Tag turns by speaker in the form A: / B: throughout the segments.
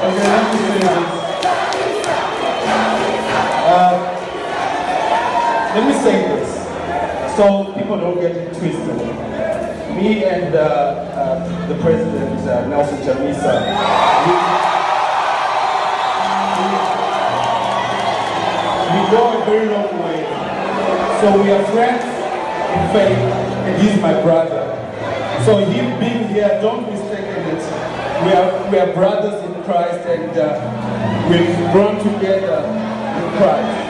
A: Okay, let me say this. Let me say this, so people don't get it twisted. Me and the president, Nelson Chamisa, we go a very long way. So we are friends in faith, and he's my brother. So him being here, don't mistake it. We are brothers in Christ, and we've grown together in Christ.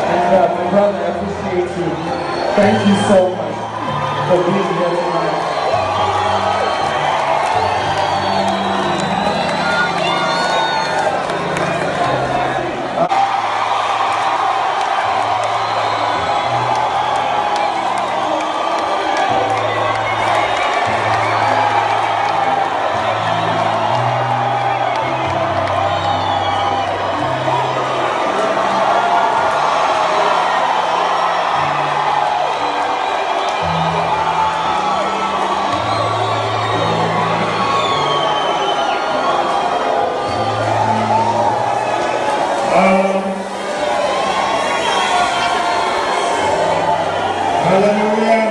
A: And my brother, I appreciate you. Thank you so much for being here tonight.
B: Hallelujah.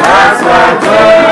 C: That's what